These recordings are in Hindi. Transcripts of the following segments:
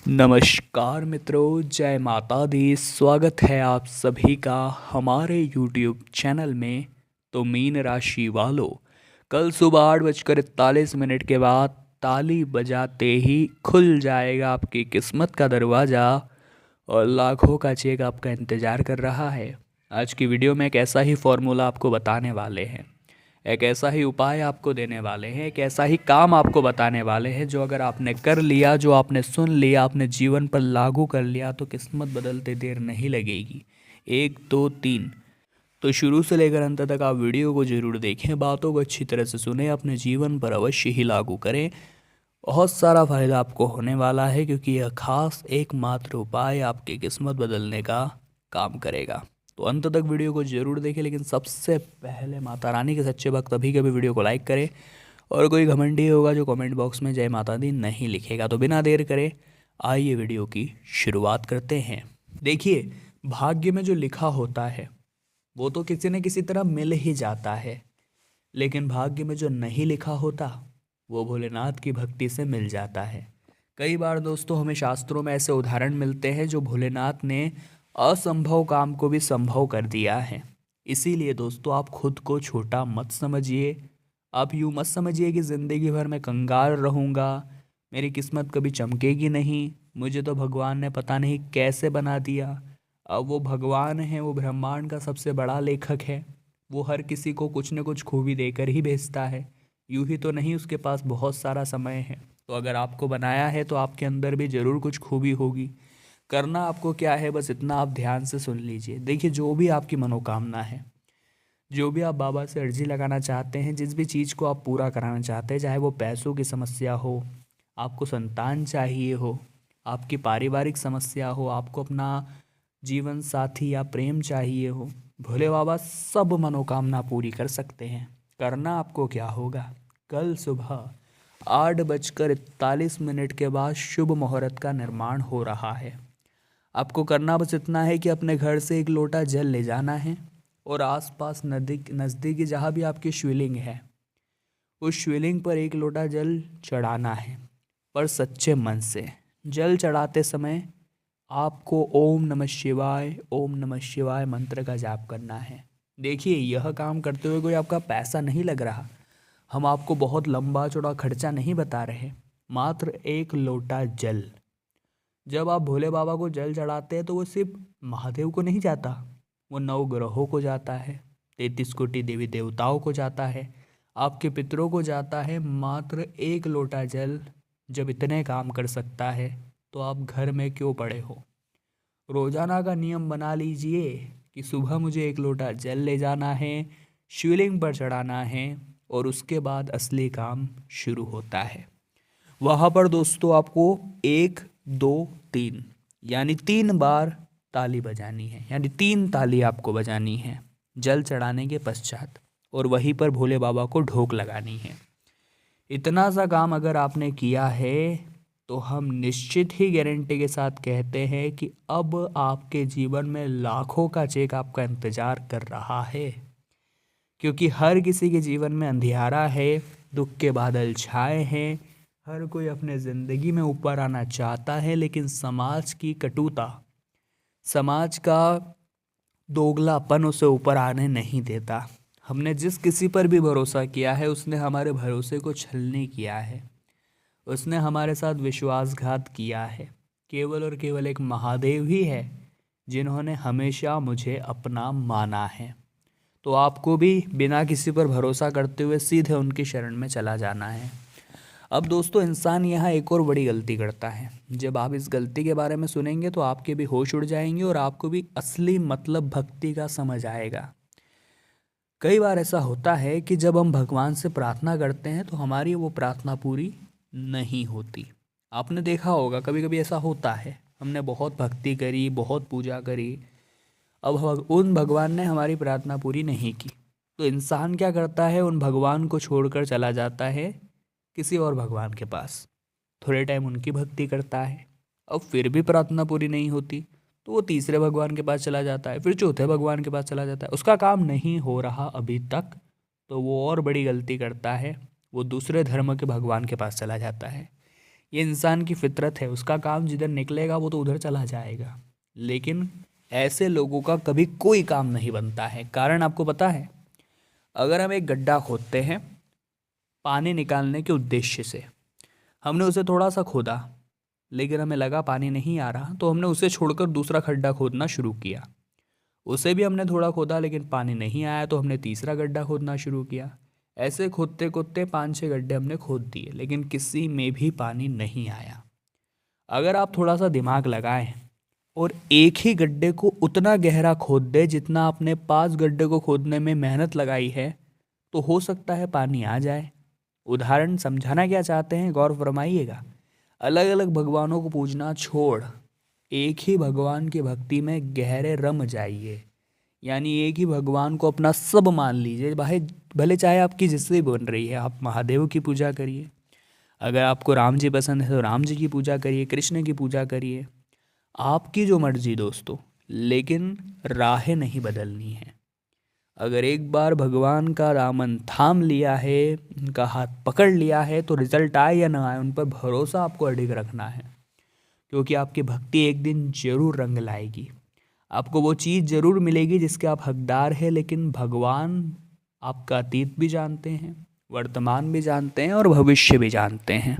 नमस्कार मित्रों, जय माता दी। स्वागत है आप सभी का हमारे यूट्यूब चैनल में। तो मीन राशि वालों, कल सुबह 8:41 के बाद ताली बजाते ही खुल जाएगा आपकी किस्मत का दरवाज़ा और लाखों का चेक आपका इंतज़ार कर रहा है। आज की वीडियो में एक ऐसा ही फॉर्मूला आपको बताने वाले हैं, एक ऐसा ही उपाय आपको देने वाले हैं, एक ऐसा ही काम आपको बताने वाले हैं जो अगर आपने कर लिया, जो आपने सुन लिया, आपने जीवन पर लागू कर लिया तो किस्मत बदलते देर नहीं लगेगी। 1 2 3। तो शुरू से लेकर अंत तक आप वीडियो को जरूर देखें, बातों को अच्छी तरह से सुने, अपने जीवन पर अवश्य ही लागू करें। बहुत सारा फायदा आपको होने वाला है क्योंकि यह खास एकमात्र उपाय आपकी किस्मत बदलने का काम करेगा। तो अंत तक वीडियो को जरूर देखें, लेकिन सबसे पहले माता रानी के सच्चे भक्त अभी के भी वीडियो को लाइक करें। और कोई घमंडी होगा जो कमेंट बॉक्स में जय माता दी नहीं लिखेगा। तो बिना देर करे आइए वीडियो की शुरुआत करते हैं। देखिए, भाग्य में जो लिखा होता है वो तो किसी न किसी तरह मिल ही जाता है, लेकिन भाग्य में जो नहीं लिखा होता वो भोलेनाथ की भक्ति से मिल जाता है। कई बार दोस्तों हमें शास्त्रों में ऐसे उदाहरण मिलते हैं जो भोलेनाथ ने असंभव काम को भी संभव कर दिया है। इसीलिए दोस्तों आप खुद को छोटा मत समझिए। आप यूँ मत समझिए कि ज़िंदगी भर मैं कंगाल रहूँगा, मेरी किस्मत कभी चमकेगी नहीं, मुझे तो भगवान ने पता नहीं कैसे बना दिया। अब वो भगवान है, वो ब्रह्मांड का सबसे बड़ा लेखक है, वो हर किसी को कुछ न कुछ खूबी देकर ही भेजता है। यूं ही तो नहीं, उसके पास बहुत सारा समय है। तो अगर आपको बनाया है तो आपके अंदर भी ज़रूर कुछ खूबी होगी। करना आपको क्या है, बस इतना आप ध्यान से सुन लीजिए। देखिए, जो भी आपकी मनोकामना है, जो भी आप बाबा से अर्जी लगाना चाहते हैं, जिस भी चीज़ को आप पूरा कराना चाहते हैं, चाहे वो पैसों की समस्या हो, आपको संतान चाहिए हो, आपकी पारिवारिक समस्या हो, आपको अपना जीवन साथी या प्रेम चाहिए हो, भोले बाबा सब मनोकामना पूरी कर सकते हैं। करना आपको क्या होगा, कल सुबह 8:41 के बाद शुभ मुहूर्त का निर्माण हो रहा है। आपको करना बस इतना है कि अपने घर से एक लोटा जल ले जाना है और आसपास नदी नज़दीकी जहाँ भी आपकी शिवलिंग है उस शिवलिंग पर एक लोटा जल चढ़ाना है, पर सच्चे मन से। जल चढ़ाते समय आपको ओम नमः शिवाय, ओम नमः शिवाय मंत्र का जाप करना है। देखिए, यह काम करते हुए कोई आपका पैसा नहीं लग रहा, हम आपको बहुत लंबा चौड़ा खर्चा नहीं बता रहे, मात्र एक लोटा जल। जब आप भोले बाबा को जल चढ़ाते हैं तो वो सिर्फ महादेव को नहीं जाता, वो 9 ग्रहों को जाता है, 33 कोटि देवी देवताओं को जाता है, आपके पितरों को जाता है। मात्र एक लोटा जल जब इतने काम कर सकता है तो आप घर में क्यों पड़े हो। रोजाना का नियम बना लीजिए कि सुबह मुझे एक लोटा जल ले जाना है, शिवलिंग पर चढ़ाना है और उसके बाद असली काम शुरू होता है। वहाँ पर दोस्तों आपको 1 2 3 यानी 3 बार ताली बजानी है, यानी 3 ताली आपको बजानी है जल चढ़ाने के पश्चात, और वहीं पर भोले बाबा को ढोक लगानी है। इतना सा काम अगर आपने किया है तो हम निश्चित ही गारंटी के साथ कहते हैं कि अब आपके जीवन में लाखों का चेक आपका इंतजार कर रहा है। क्योंकि हर किसी के जीवन में अंधियारा है, दुख के बादल छाए हैं, हर कोई अपने ज़िंदगी में ऊपर आना चाहता है, लेकिन समाज की कटुता, समाज का दोगलापन उसे ऊपर आने नहीं देता। हमने जिस किसी पर भी भरोसा किया है उसने हमारे भरोसे को छलनी किया है, उसने हमारे साथ विश्वासघात किया है। केवल और केवल एक महादेव ही है जिन्होंने हमेशा मुझे अपना माना है। तो आपको भी बिना किसी पर भरोसा करते हुए सीधे उनकी शरण में चला जाना है। अब दोस्तों, इंसान यहाँ एक और बड़ी गलती करता है। जब आप इस गलती के बारे में सुनेंगे तो आपके भी होश उड़ जाएंगे और आपको भी असली मतलब भक्ति का समझ आएगा। कई बार ऐसा होता है कि जब हम भगवान से प्रार्थना करते हैं तो हमारी वो प्रार्थना पूरी नहीं होती। आपने देखा होगा कभी कभी ऐसा होता है, हमने बहुत भक्ति करी, बहुत पूजा करी, अब उन भगवान ने हमारी प्रार्थना पूरी नहीं की, तो इंसान क्या करता है, उन भगवान को छोड़कर चला जाता है किसी और भगवान के पास। थोड़े टाइम उनकी भक्ति करता है, अब फिर भी प्रार्थना पूरी नहीं होती तो वो तीसरे भगवान के पास चला जाता है, फिर चौथे भगवान के पास चला जाता है, उसका काम नहीं हो रहा अभी तक, तो वो और बड़ी गलती करता है, वो दूसरे धर्म के भगवान के पास चला जाता है। ये इंसान की फितरत है, उसका काम जिधर निकलेगा वो तो उधर चला जाएगा। लेकिन ऐसे लोगों का कभी कोई काम नहीं बनता है। कारण आपको पता है, अगर हम एक गड्ढा खोदते हैं पानी निकालने के उद्देश्य से, हमने उसे थोड़ा सा खोदा लेकिन हमें लगा पानी नहीं आ रहा, तो हमने उसे छोड़कर दूसरा खड्डा खोदना शुरू किया। उसे भी हमने थोड़ा खोदा लेकिन पानी नहीं आया, तो हमने तीसरा गड्ढा खोदना शुरू किया। ऐसे खोदते खोदते 5-6 गड्ढे हमने खोद दिए लेकिन किसी में भी पानी नहीं आया। अगर आप थोड़ा सा दिमाग लगाएं और एक ही गड्ढे को उतना गहरा खोद दें जितना आपने 5 गड्ढे को खोदने में मेहनत लगाई है, तो हो सकता है पानी आ जाए। उदाहरण समझाना क्या चाहते हैं, गौर फरमाइएगा। अलग अलग भगवानों को पूजना छोड़ एक ही भगवान की भक्ति में गहरे रम जाइए। यानी एक ही भगवान को अपना सब मान लीजिए। भाई भले चाहे आपकी जिससे बन रही है, आप महादेव की पूजा करिए, अगर आपको राम जी पसंद है तो राम जी की पूजा करिए, कृष्ण की पूजा करिए, आपकी जो मर्जी दोस्तों, लेकिन राहें नहीं बदलनी है। अगर एक बार भगवान का दामन थाम लिया है, उनका हाथ पकड़ लिया है, तो रिजल्ट आए या ना आए उन पर भरोसा आपको अडिग रखना है। क्योंकि आपकी भक्ति एक दिन जरूर रंग लाएगी, आपको वो चीज़ जरूर मिलेगी जिसके आप हकदार हैं। लेकिन भगवान आपका अतीत भी जानते हैं, वर्तमान भी जानते हैं और भविष्य भी जानते हैं।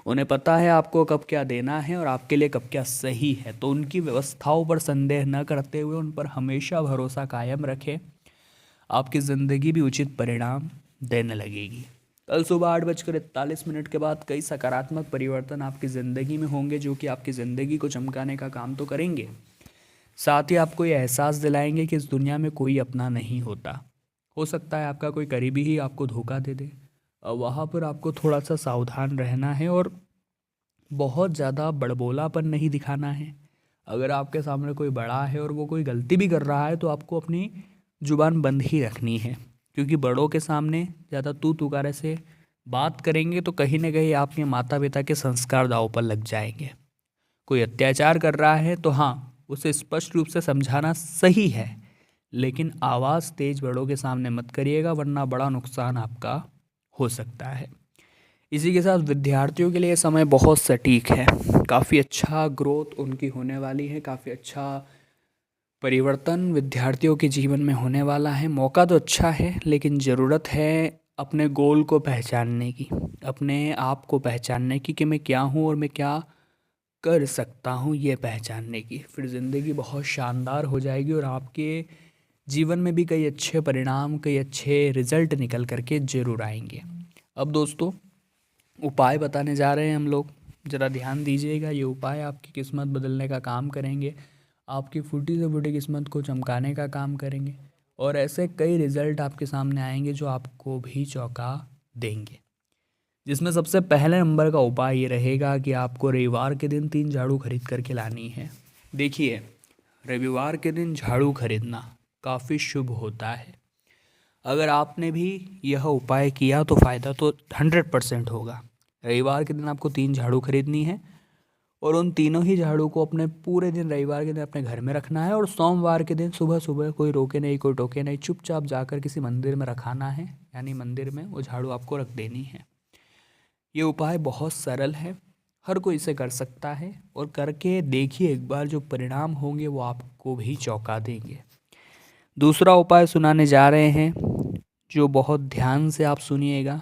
उन्हें पता है आपको कब क्या देना है और आपके लिए कब क्या सही है। तो उनकी व्यवस्थाओं पर संदेह न करते हुए उन पर हमेशा भरोसा कायम रखें, आपकी ज़िंदगी भी उचित परिणाम देने लगेगी। कल सुबह 8:41 के बाद कई सकारात्मक परिवर्तन आपकी ज़िंदगी में होंगे, जो कि आपकी ज़िंदगी को चमकाने का काम तो करेंगे, साथ ही आपको ये एहसास दिलाएंगे कि इस दुनिया में कोई अपना नहीं होता। हो सकता है आपका कोई करीबी ही आपको धोखा दे दे, और वहाँ पर आपको थोड़ा सा सावधान रहना है और बहुत ज़्यादा बड़बोलापन नहीं दिखाना है। अगर आपके सामने कोई बड़ा है और वो कोई गलती भी कर रहा है, तो आपको अपनी जुबान बंद ही रखनी है। क्योंकि बड़ों के सामने ज़्यादा तू तुकारे से बात करेंगे तो कहीं ना कहीं आपके माता पिता के संस्कार दांव पर लग जाएंगे। कोई अत्याचार कर रहा है तो हाँ, उसे स्पष्ट रूप से समझाना सही है, लेकिन आवाज़ तेज बड़ों के सामने मत करिएगा, वरना बड़ा नुकसान आपका हो सकता है। इसी के साथ विद्यार्थियों के लिए समय बहुत सटीक है, काफ़ी अच्छा ग्रोथ उनकी होने वाली है, काफ़ी अच्छा परिवर्तन विद्यार्थियों के जीवन में होने वाला है। मौका तो अच्छा है लेकिन ज़रूरत है अपने गोल को पहचानने की, अपने आप को पहचानने की कि मैं क्या हूँ और मैं क्या कर सकता हूँ, ये पहचानने की। फिर ज़िंदगी बहुत शानदार हो जाएगी और आपके जीवन में भी कई अच्छे परिणाम, कई अच्छे रिजल्ट निकल करके ज़रूर आएंगे। अब दोस्तों उपाय बताने जा रहे हैं हम लोग, ज़रा ध्यान दीजिएगा। ये उपाय आपकी किस्मत बदलने का काम करेंगे, आपकी फूटी से फूटी किस्मत को चमकाने का काम करेंगे, और ऐसे कई रिजल्ट आपके सामने आएंगे जो आपको भी चौंका देंगे। जिसमें सबसे पहले नंबर का उपाय ये रहेगा कि आपको रविवार के दिन 3 झाड़ू खरीद करके लानी है। देखिए, रविवार के दिन झाड़ू खरीदना काफ़ी शुभ होता है। अगर आपने भी यह उपाय किया तो फ़ायदा तो 100% होगा। रविवार के दिन आपको 3 झाड़ू खरीदनी है और उन तीनों ही झाड़ू को अपने पूरे दिन रविवार के दिन अपने घर में रखना है, और सोमवार के दिन सुबह सुबह कोई रोके नहीं कोई टोके नहीं, चुपचाप जाकर किसी मंदिर में रखाना है। यानी मंदिर में वो झाड़ू आपको रख देनी है। ये उपाय बहुत सरल है, हर कोई इसे कर सकता है, और करके देखिए एक बार, जो परिणाम होंगे वो आपको भी चौंका देंगे। दूसरा उपाय सुनाने जा रहे हैं, जो बहुत ध्यान से आप सुनिएगा।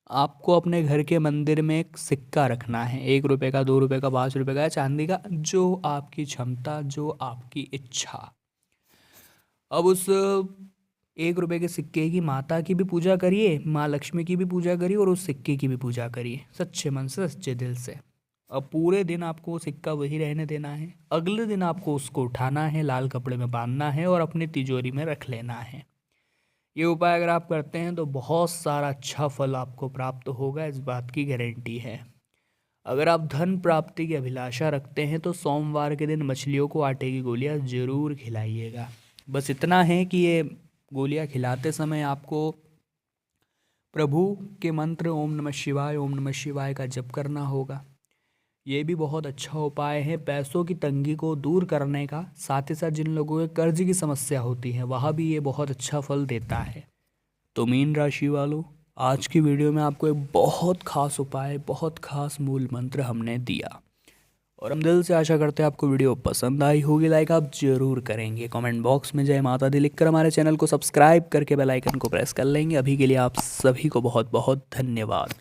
आपको अपने घर के मंदिर में एक सिक्का रखना है, 1 रुपये का, 2 रुपये का, 5 रुपये का या चांदी का, जो आपकी क्षमता, जो आपकी इच्छा। अब उस 1 रुपये के सिक्के की माता की भी पूजा करिए, माँ लक्ष्मी की भी पूजा करिए, और उस सिक्के की भी पूजा करिए सच्चे मन से, सच्चे दिल से। अब पूरे दिन आपको वो सिक्का वही रहने देना है। अगले दिन आपको उसको उठाना है, लाल कपड़े में बांधना है और अपनी तिजोरी में रख लेना है। ये उपाय अगर आप करते हैं तो बहुत सारा अच्छा फल आपको प्राप्त होगा, इस बात की गारंटी है। अगर आप धन प्राप्ति की अभिलाषा रखते हैं तो सोमवार के दिन मछलियों को आटे की गोलियां ज़रूर खिलाइएगा। बस इतना है कि ये गोलियां खिलाते समय आपको प्रभु के मंत्र ओम नमः शिवाय का जप करना होगा। ये भी बहुत अच्छा उपाय है पैसों की तंगी को दूर करने का। साथ ही साथ जिन लोगों के कर्ज की समस्या होती है, वहाँ भी ये बहुत अच्छा फल देता है। तो मीन राशि वालों, आज की वीडियो में आपको एक बहुत ख़ास उपाय, बहुत ख़ास मूल मंत्र हमने दिया और हम दिल से आशा करते हैं आपको वीडियो पसंद आई होगी। लाइक आप ज़रूर करेंगे। कमेंट बॉक्स में जय माता दी लिखकर हमारे चैनल को सब्सक्राइब करके बेल आइकन को प्रेस कर लेंगे। अभी के लिए आप सभी को बहुत बहुत धन्यवाद।